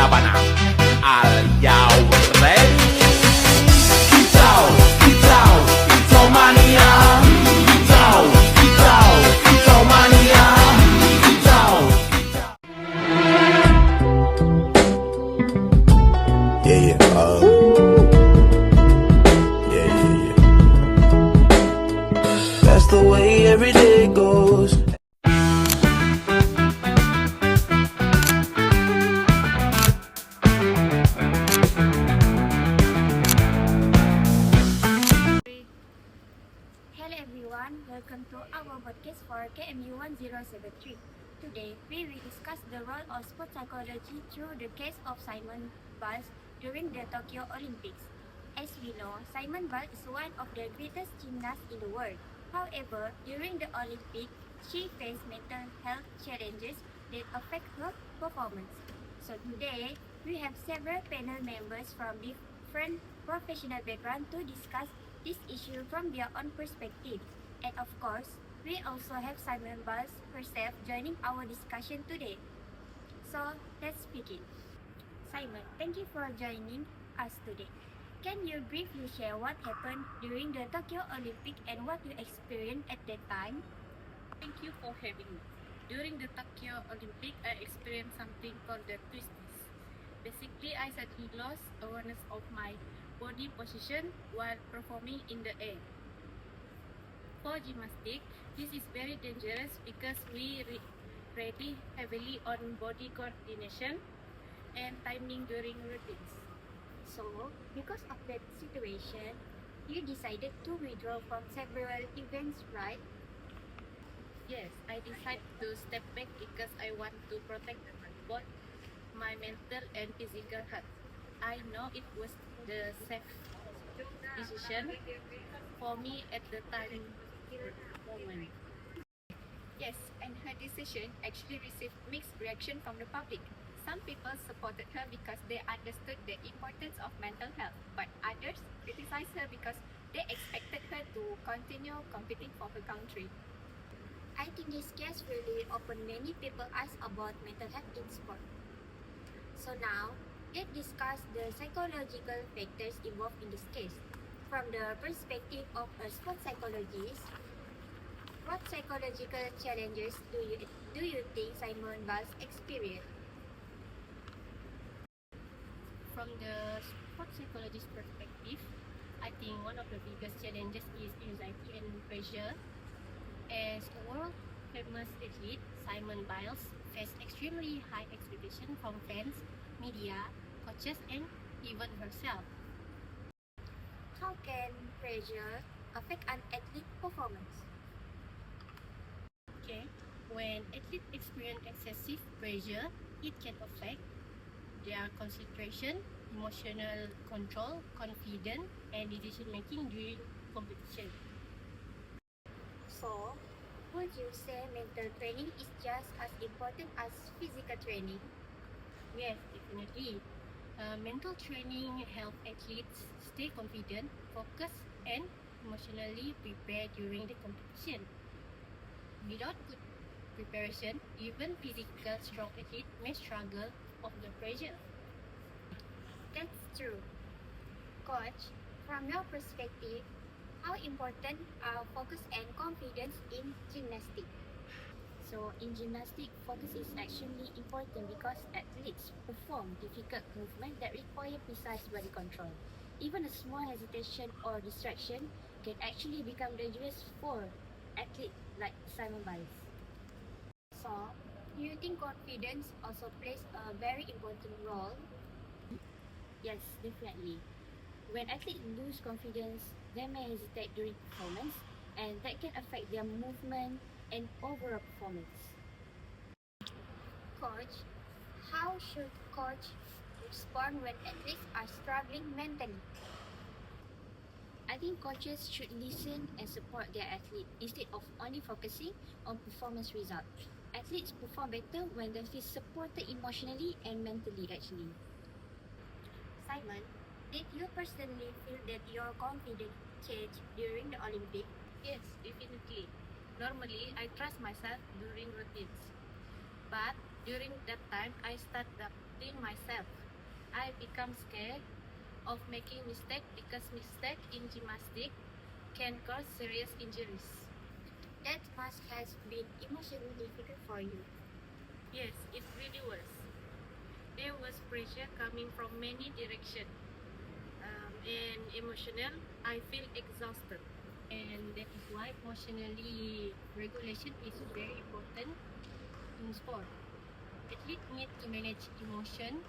lapanang. Are y'all ready? Kicau, kicau, kicau mania. Kicau, kicau, kicau mania. Kicau, kicau. Yeah, that's the way every day goes. Hello everyone, welcome to our podcast for KMU1073. Today, we will discuss the role of sports psychology through the case of Simone Biles during the Tokyo Olympics. As we know, Simone Biles is one of the greatest gymnasts in the world. However, during the Olympics, she faced mental health challenges that affect her performance. So today, we have several panel members from different professional backgrounds to discuss this issue from their own perspective. And of course, we also have Simone Biles herself joining our discussion today. So, let's begin. Simone, thank you for joining us today. Can you briefly share what happened during the Tokyo Olympic and what you experienced at that time? Thank you for having me. During the Tokyo Olympic, I experienced something called the twisties. Basically, I suddenly lost awareness of my body position while performing in the air. For gymnastics, this is very dangerous because we rely heavily on body coordination and timing during routines. So, because of that situation, you decided to withdraw from several events, right? Yes, I decided to step back because I want to protect both my mental and physical health. I know it was the safe decision for me at the time moment. Yes, and her decision actually received mixed reaction from the public. Some people supported her because they understood the importance of mental health, but others criticized her because they expected her to continue competing for her country. I think this case really opened many people's eyes about mental health in sport. So now, let's discuss the psychological factors involved in this case. From the perspective of a sports psychologist, what psychological challenges do you think Simone Biles experienced? From the sports psychologist perspective, I think one of the biggest challenges is anxiety and pressure. As a world famous athlete, Simone Biles faced extremely high expectations from fans, media, coaches, and even herself. How can pressure affect an athlete's performance? Okay, when athletes experience excessive pressure, it can affect their concentration, emotional control, confidence, and decision making during competition. So, would you say mental training is just as important as physical training? Yes, definitely. Mental training helps athletes stay confident, focused, and emotionally prepared during the competition. Without good preparation, even physical strong athletes may struggle under pressure. That's true. Coach, from your perspective, how important are focus and confidence in gymnastics? So, in gymnastics, focus is actually important because athletes perform difficult movements that require precise body control. Even a small hesitation or distraction can actually become dangerous for athletes like Simone Biles. So, do you think confidence also plays a very important role? Yes, definitely. When athletes lose confidence, they may hesitate during performance, and that can affect their movement and overall performance. Coach, how should coach respond when athletes are struggling mentally? I think coaches should listen and support their athlete instead of only focusing on performance results. Athletes perform better when they feel supported emotionally and mentally actually. Simon, did you personally feel that your confidence changed during the Olympics? Yes, definitely. Normally, I trust myself during routines. But during that time, I started doubting myself. I become scared of making mistake because mistake in gymnastics can cause serious injuries. That must have been emotionally difficult for you. Yes, it really was. There was pressure coming from many directions. And emotional, I feel exhausted. And that is why emotionally regulation is very important in sport. Athletes need to manage emotion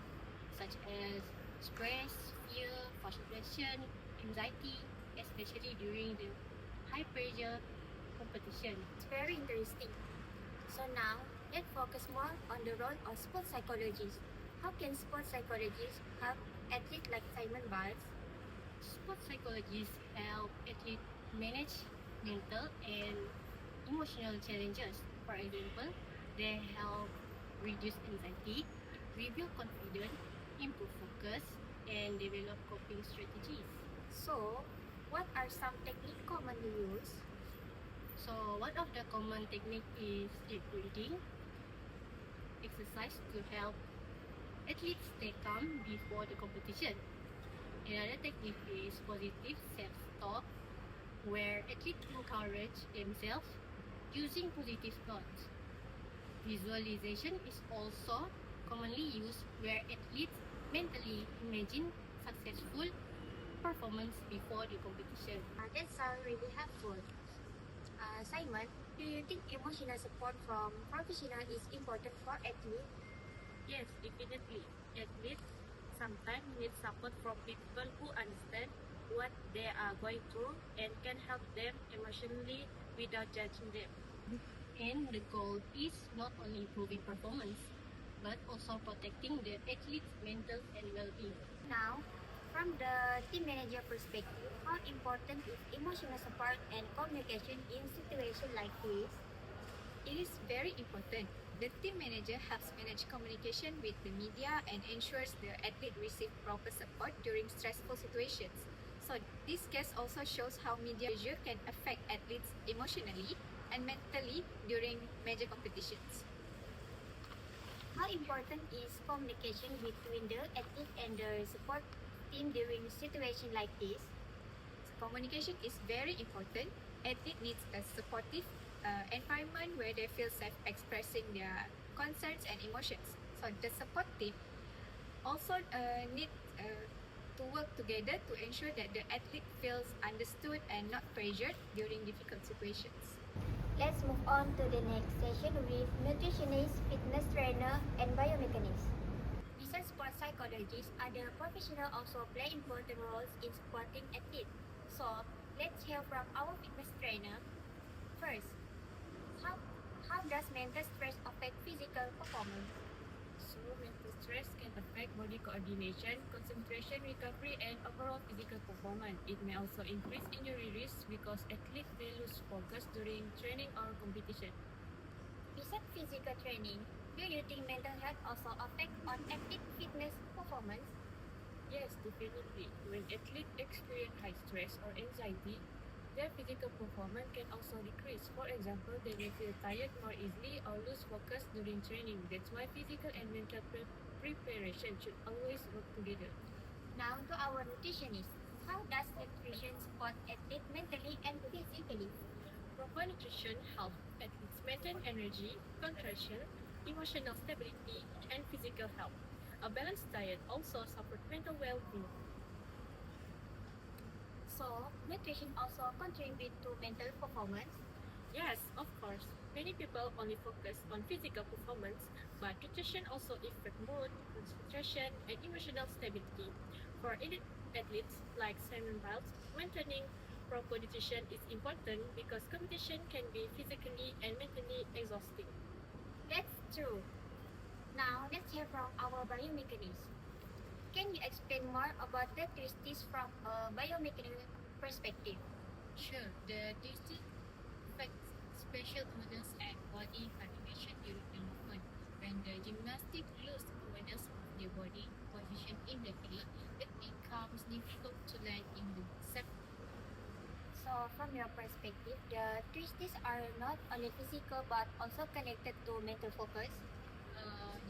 such as stress, fear, frustration, anxiety, especially during the high pressure competition. It's very interesting. So now, let's focus more on the role of sports psychologists. How can sports psychologists help athletes like Simon Biles? Sport psychologists help athletes manage mental and emotional challenges. For example, they help reduce anxiety, rebuild confidence, improve focus, and develop coping strategies. So, what are some techniques commonly used? So one of the common technique is deep breathing, exercise to help athletes stay calm before the competition. Another technique is positive self-talk, where athletes encourage themselves using positive thoughts. Visualization is also commonly used, where athletes mentally imagine successful performance before the competition. That sounds really helpful. Simon, do you think emotional support from professionals is important for athletes? Yes, definitely. Athletes sometimes need support from people who understand what they are going through and can help them emotionally without judging them. And the goal is not only improving performance, but also protecting the athlete's mental and well-being. Now, from the team manager perspective, how important is emotional support and communication in situations like this? It is very important. The team manager helps manage communication with the media and ensures the athlete receive proper support during stressful situations. So this case also shows how media pressure can affect athletes emotionally and mentally during major competitions. How important is communication between the athlete and the support team during situations like this? Communication is very important. Athlete needs a supportive environment where they feel safe expressing their concerns and emotions. So the support team also need to work together to ensure that the athlete feels understood and not pressured during difficult situations. Let's move on to the next session with nutritionist, fitness trainer, and biomechanics. Besides sports psychologists, other professionals also play important roles in supporting athletes. So, let's hear from our fitness trainer. First, how does mental stress affect physical performance? So, mental stress can affect body coordination, concentration, recovery, and overall physical performance. It may also increase injury risks because athletes may lose focus during training or competition. Besides physical training, do you think mental health also affects on athlete fitness performance? Yes, definitely. When athletes experience high stress or anxiety, their physical performance can also decrease. For example, they may feel tired more easily or lose focus during training. That's why physical and mental preparation should always work together. Now to our nutritionist. How does nutrition support athletes mentally and physically? Proper nutrition helps athletes maintain energy, concentration, emotional stability, and physical health. A balanced diet also supports mental well-being. So, nutrition also contribute to mental performance. Yes, of course. Many people only focus on physical performance, but nutrition also affects mood, concentration, and emotional stability. For elite athletes like Simon Biles, maintaining proper nutrition is important because competition can be physically and mentally exhausting. That's true. Now, let's hear from our biomechanist. Can you explain more about the twisties from a biomechanical perspective? Sure, the twisting affects spatial awareness and body coordination during the movement. When the gymnastic lose awareness of their body position in the clay, it becomes difficult to land in the set. So, from your perspective, the twisties are not only physical but also connected to mental focus.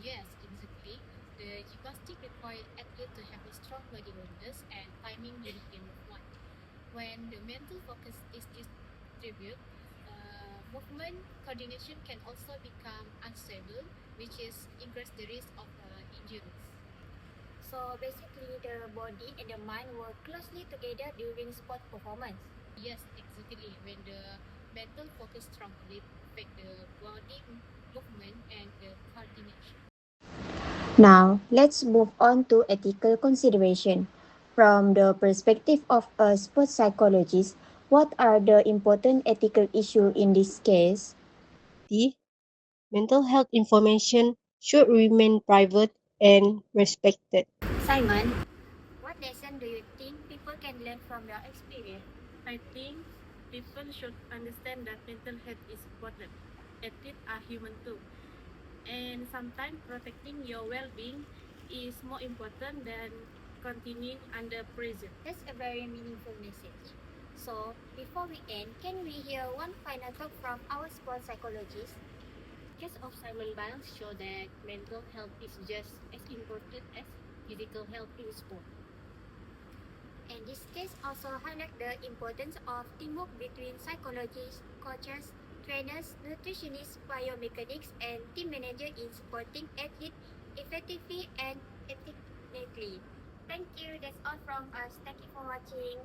Yes, exactly. The gymnastics requires athletes to have a strong body awareness and timing during the movement. When the mental focus is distributed, movement coordination can also become unstable, which is increase the risk of injuries. So basically, the body and the mind work closely together during sport performance. Yes, exactly. When the mental focus strongly affect the body movement and the coordination. Now, let's move on to ethical consideration. From the perspective of a sports psychologist, what are the important ethical issues in this case? The mental health information should remain private and respected. Simon, what lesson do you think people can learn from your experience? I think people should understand that mental health is important. Athletes are human too, and sometimes protecting your well-being is more important than continuing under pressure. That's a very meaningful message. So, before we end, can we hear one final talk from our sports psychologist? Case of Simon Biles show that mental health is just as important as physical health in sport. And this case also highlights the importance of teamwork between psychologists, coaches, trainers, nutritionists, biomechanics, and team manager in supporting athletes effectively and ethically. Thank you. That's all from us. Thank you for watching.